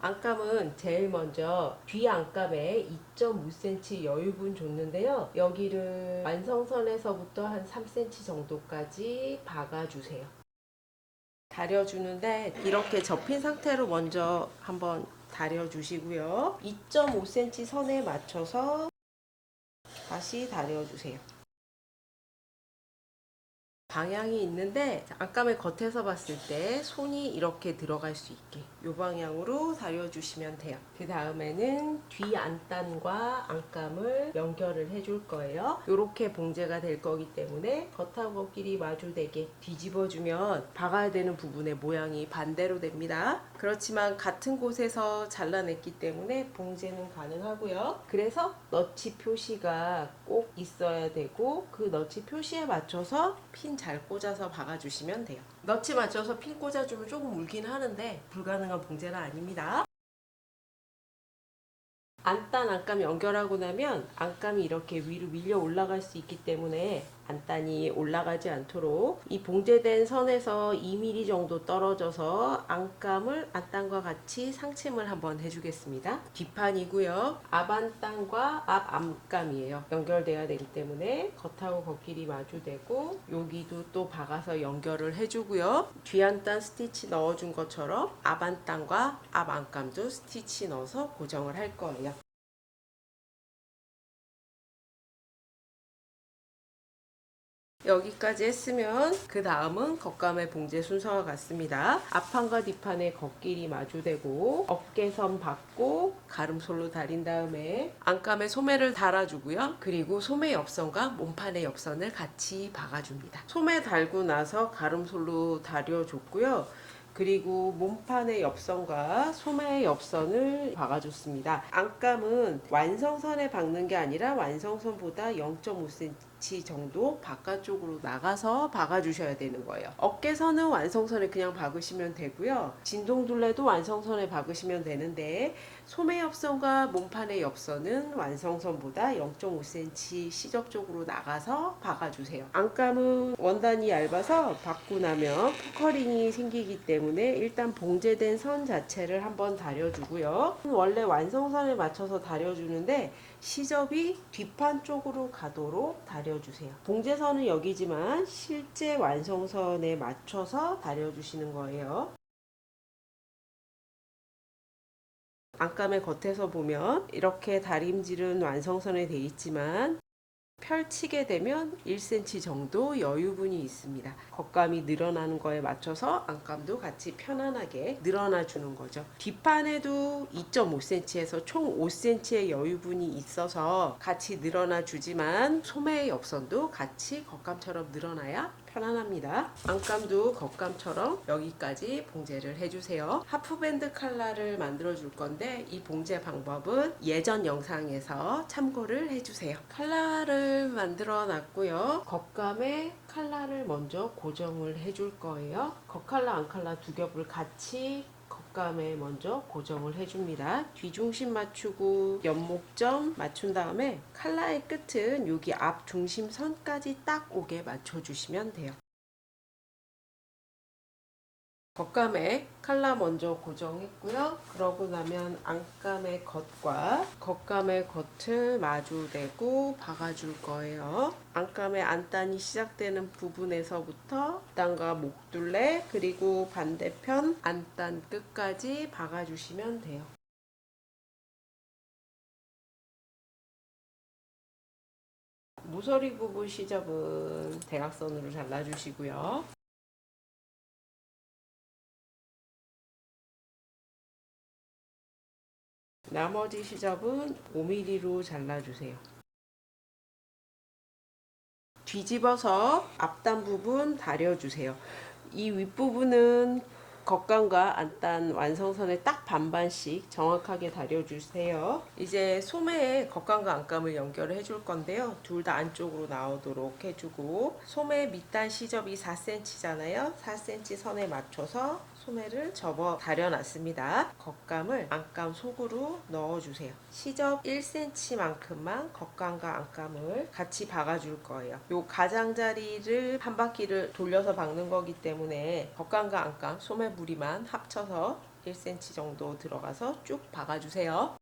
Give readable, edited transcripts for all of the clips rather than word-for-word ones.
안감은 제일 먼저 뒤 안감에 2.5cm 여유분 줬는데요. 여기를 완성선에서부터 한 3cm 정도까지 박아주세요. 다려주는데 이렇게 접힌 상태로 먼저 한번 다려주시고요. 2.5cm 선에 맞춰서 다시 다려주세요. 방향이 있는데 안감의 겉에서 봤을 때 손이 이렇게 들어갈 수 있게 이 방향으로 다려주시면 돼요. 그 다음에는 뒤 안단과 안감을 연결을 해줄 거예요. 이렇게 봉제가 될 거기 때문에 겉하고 겉끼리 마주되게 뒤집어주면 박아야 되는 부분의 모양이 반대로 됩니다. 그렇지만 같은 곳에서 잘라냈기 때문에 봉제는 가능하고요. 그래서 너치 표시가 꼭 있어야 되고 그 너치 표시에 맞춰서 핀 잘 꽂아서 박아주시면 돼요. 너치 맞춰서 핀 꽂아주면 조금 울긴 하는데 불가능한 봉제는 아닙니다. 안단 안감 연결하고 나면 안감이 이렇게 위로 밀려 올라갈 수 있기 때문에 안단이 올라가지 않도록 이 봉제된 선에서 2mm 정도 떨어져서 안감을 안단과 같이 상침을 한번 해주겠습니다. 뒷판이고요. 앞안단과 앞안감이에요. 연결돼야 되기 때문에 겉하고 겉끼리 마주되고 여기도 또 박아서 연결을 해주고요. 뒤안단 스티치 넣어준 것처럼 앞안단과 앞안감도 스티치 넣어서 고정을 할 거예요. 여기까지 했으면 그 다음은 겉감의 봉제 순서와 같습니다. 앞판과 뒷판의 겉길이 마주되고 어깨선 받고 가름솔로 다린 다음에 안감에 소매를 달아주고요. 그리고 소매 옆선과 몸판의 옆선을 같이 박아줍니다. 소매 달고 나서 가름솔로 다려줬고요. 그리고 몸판의 옆선과 소매의 옆선을 박아줬습니다. 안감은 완성선에 박는 게 아니라 완성선보다 0.5cm 정도 바깥쪽으로 나가서 박아주셔야 되는 거예요. 어깨선은 완성선에 그냥 박으시면 되고요. 진동둘레도 완성선에 박으시면 되는데 소매 옆선과 몸판의 옆선은 완성선보다 0.5cm 시접쪽으로 나가서 박아주세요. 안감은 원단이 얇아서 박고 나면 푸커링이 생기기 때문에 일단 봉제된 선 자체를 한번 다려주고요. 원래 완성선에 맞춰서 다려주는데 시접이 뒷판 쪽으로 가도록 다려주세요. 봉제선은 여기지만 실제 완성선에 맞춰서 다려주시는 거예요. 안감의 겉에서 보면 이렇게 다림질은 완성선에 돼 있지만 펼치게 되면 1cm 정도 여유분이 있습니다. 겉감이 늘어나는 거에 맞춰서 안감도 같이 편안하게 늘어나 주는 거죠. 뒷판에도 2.5cm에서 총 5cm의 여유분이 있어서 같이 늘어나 주지만 소매의 옆선도 같이 겉감처럼 늘어나야 편안합니다. 안감도 겉감처럼 여기까지 봉제를 해주세요. 하프밴드 칼라를 만들어 줄 건데 이 봉제 방법은 예전 영상에서 참고를 해주세요. 칼라를 만들어 놨고요. 겉감에 칼라를 먼저 고정을 해줄 거예요. 겉칼라 안칼라 두 겹을 같이 겉감에 먼저 고정을 해줍니다. 뒤중심 맞추고 연목점 맞춘 다음에 칼라의 끝은 여기 앞 중심선까지 딱 오게 맞춰주시면 돼요. 겉감에 칼라 먼저 고정했고요. 그러고 나면 안감의 겉과 겉감의 겉을 마주대고 박아줄 거예요. 안감의 안단이 시작되는 부분에서부터 안단과 목둘레 그리고 반대편 안단 끝까지 박아주시면 돼요. 모서리 부분 시접은 대각선으로 잘라주시고요. 나머지 시접은 5mm로 잘라주세요. 뒤집어서 앞단 부분 다려주세요. 이 윗부분은 겉감과 안단 완성선에 딱 반반씩 정확하게 다려주세요. 이제 소매에 겉감과 안감을 연결을 해줄 건데요. 둘 다 안쪽으로 나오도록 해주고 소매 밑단 시접이 4cm잖아요. 4cm 선에 맞춰서 소매를 접어 다려놨습니다. 겉감을 안감 속으로 넣어주세요. 시접 1cm만큼만 겉감과 안감을 같이 박아줄 거예요. 요 가장자리를 한 바퀴를 돌려서 박는 거기 때문에 겉감과 안감 소매 부리만 합쳐서 1cm 정도 들어가서 쭉 박아주세요.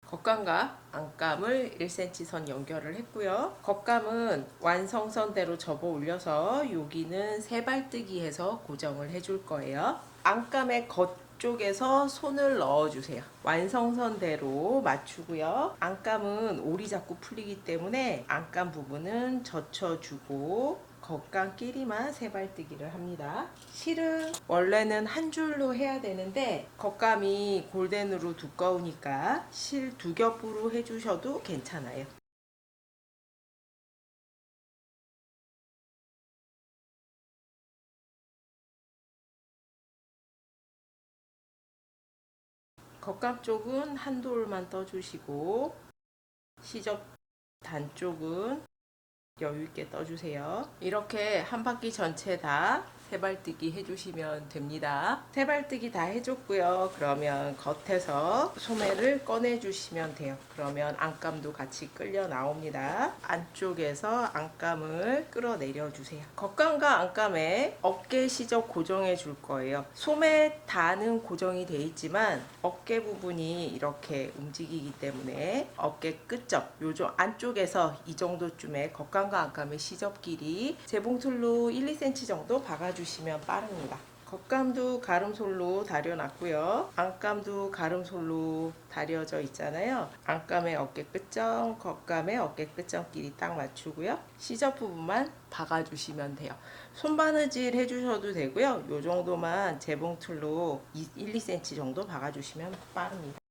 겉감과 안감을 1cm 선 연결을 했고요. 겉감은 완성선대로 접어 올려서 여기는 세발뜨기 해서 고정을 해줄 거예요. 안감의 겉쪽에서 손을 넣어주세요. 완성선대로 맞추고요. 안감은 올이 자꾸 풀리기 때문에 안감 부분은 젖혀주고 겉감끼리만 세발뜨기를 합니다. 실은 원래는 한 줄로 해야 되는데 겉감이 골덴으로 두꺼우니까 실 2겹으로 해주셔도 괜찮아요. 겉감 쪽은 한 돌만 떠주시고 시접 단 쪽은 여유 있게 떠주세요. 이렇게 한 바퀴 전체 다 세발뜨기 해주시면 됩니다. 세발뜨기 다 해줬고요. 그러면 겉에서 소매를 꺼내주시면 돼요. 그러면 안감도 같이 끌려 나옵니다. 안쪽에서 안감을 끌어내려 주세요. 겉감과 안감에 어깨 시접 고정해 줄 거예요. 소매 단은 고정이 돼 있지만 어깨 부분이 이렇게 움직이기 때문에 어깨 끝접 요즘 안쪽에서 이 정도쯤에 겉감과 안감의 시접 길이 재봉틀로 1, 2cm 정도 박아주시면 빠릅니다. 겉감도 가름솔로 다려놨고요. 안감도 가름솔로 다려져 있잖아요. 안감의 어깨 끝점, 겉감의 어깨 끝점끼리 딱 맞추고요. 시접 부분만 박아주시면 돼요. 손바느질 해주셔도 되고요. 요 정도만 재봉틀로 1, 2cm 정도 박아주시면 빠릅니다.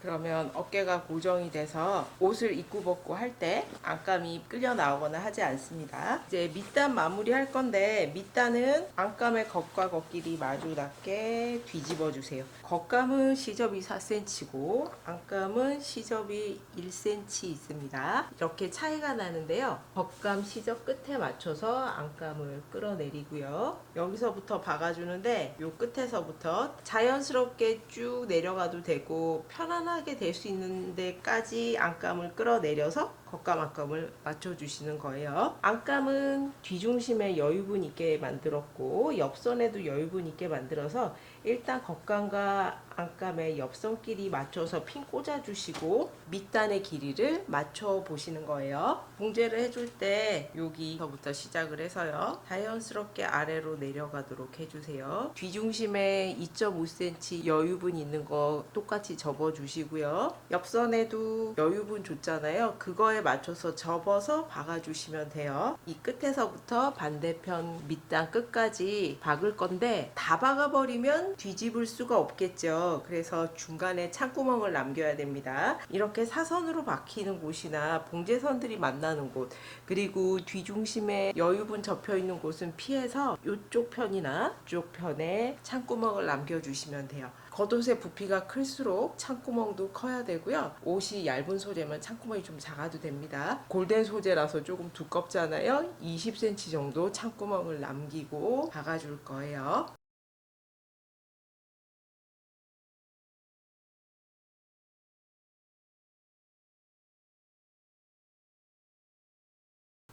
그러면 어깨가 고정이 돼서 옷을 입고 벗고 할 때 안감이 끌려 나오거나 하지 않습니다. 이제 밑단 마무리 할 건데 밑단은 안감의 겉과 겉끼리 마주 닿게 뒤집어 주세요. 겉감은 시접이 4cm고 안감은 시접이 1cm 있습니다. 이렇게 차이가 나는데요. 겉감 시접 끝에 맞춰서 안감을 끌어내리고요. 여기서부터 박아주는데 요 끝에서부터 자연스럽게 쭉 내려가도 되고 편안하게 될 수 있는 데까지 안감을 끌어내려서 겉감 안감을 맞춰주시는 거예요. 안감은 뒤중심에 여유분 있게 만들었고 옆선에도 여유분 있게 만들어서 일단 겉감과 안감의 옆선끼리 맞춰서 핀 꽂아주시고 밑단의 길이를 맞춰 보시는 거예요. 봉제를 해줄 때 여기서부터 시작을 해서요. 자연스럽게 아래로 내려가도록 해주세요. 뒤중심에 2.5cm 여유분 있는 거 똑같이 접어주시고요. 옆선에도 여유분 줬잖아요. 그거에 맞춰서 접어서 박아주시면 돼요. 이 끝에서부터 반대편 밑단 끝까지 박을 건데 다 박아버리면 뒤집을 수가 없겠죠. 그래서 중간에 창구멍을 남겨야 됩니다. 이렇게 사선으로 박히는 곳이나 봉제선들이 만나는 곳 그리고 뒤중심에 여유분 접혀 있는 곳은 피해서 이쪽 편이나 이쪽 편에 창구멍을 남겨주시면 돼요. 겉옷의 부피가 클수록 창구멍도 커야 되고요. 옷이 얇은 소재면 창구멍이 좀 작아도 됩니다. 골덴 소재라서 조금 두껍잖아요. 20cm 정도 창구멍을 남기고 박아줄 거예요.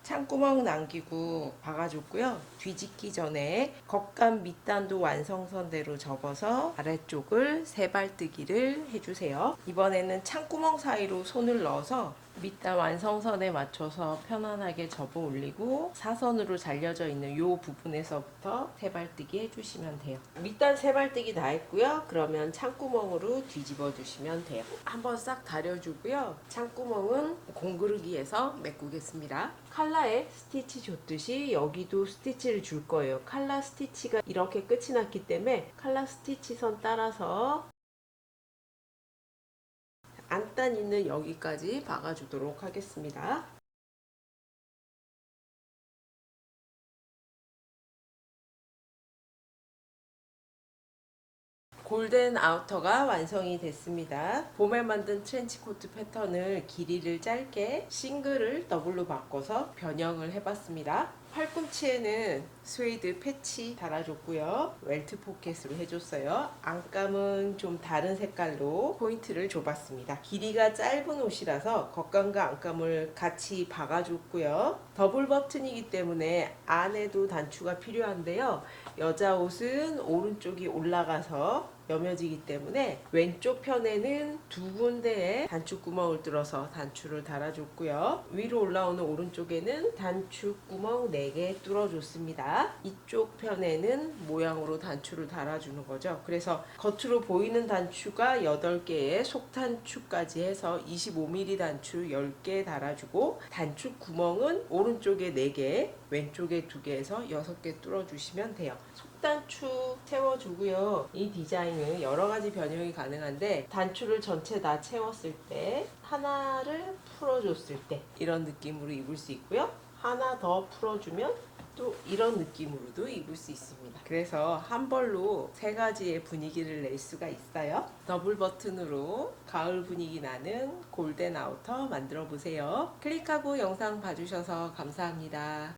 창구멍 남기고 박아줬고요. 뒤집기 전에 겉감 밑단도 완성선대로 접어서 아래쪽을 세발뜨기를 해주세요. 이번에는 창구멍 사이로 손을 넣어서 밑단 완성선에 맞춰서 편안하게 접어 올리고 사선으로 잘려져 있는 이 부분에서부터 세발뜨기 해주시면 돼요. 밑단 세발뜨기 다 했고요. 그러면 창구멍으로 뒤집어 주시면 돼요. 한번 싹 다려주고요. 창구멍은 공그르기에서 메꾸겠습니다. 칼라에 스티치 줬듯이 여기도 스티치를 줄 거예요. 칼라 스티치가 이렇게 끝이 났기 때문에 칼라 스티치 선 따라서 안단 있는 여기까지 박아주도록 하겠습니다. 골덴 아우터가 완성이 됐습니다. 봄에 만든 트렌치코트 패턴을 길이를 짧게 싱글을 더블로 바꿔서 변형을 해봤습니다. 팔꿈치에는 스웨이드 패치 달아줬고요. 웰트 포켓으로 해줬어요. 안감은 좀 다른 색깔로 포인트를 줘봤습니다. 길이가 짧은 옷이라서 겉감과 안감을 같이 박아줬고요. 더블 버튼이기 때문에 안에도 단추가 필요한데요. 여자 옷은 오른쪽이 올라가서 여며지기 때문에 왼쪽 편에는 두 군데에 단추 구멍을 뚫어서 단추를 달아줬고요. 위로 올라오는 오른쪽에는 단추 구멍 4개 뚫어줬습니다. 이쪽 편에는 모양으로 단추를 달아주는 거죠. 그래서 겉으로 보이는 단추가 8개에 속단추까지 해서 25mm 단추 10개 달아주고 단추 구멍은 오른쪽에 4개, 왼쪽에 2개에서 6개 뚫어주시면 돼요. 속단추 채워주고요. 이 디자인은 여러가지 변형이 가능한데 단추를 전체 다 채웠을 때 하나를 풀어줬을 때 이런 느낌으로 입을 수 있고요. 하나 더 풀어주면 또 이런 느낌으로도 입을 수 있습니다. 그래서 한 벌로 3가지의 분위기를 낼 수가 있어요. 더블 버튼으로 가을 분위기 나는 골덴 아우터 만들어 보세요. 클릭하고 영상 봐주셔서 감사합니다.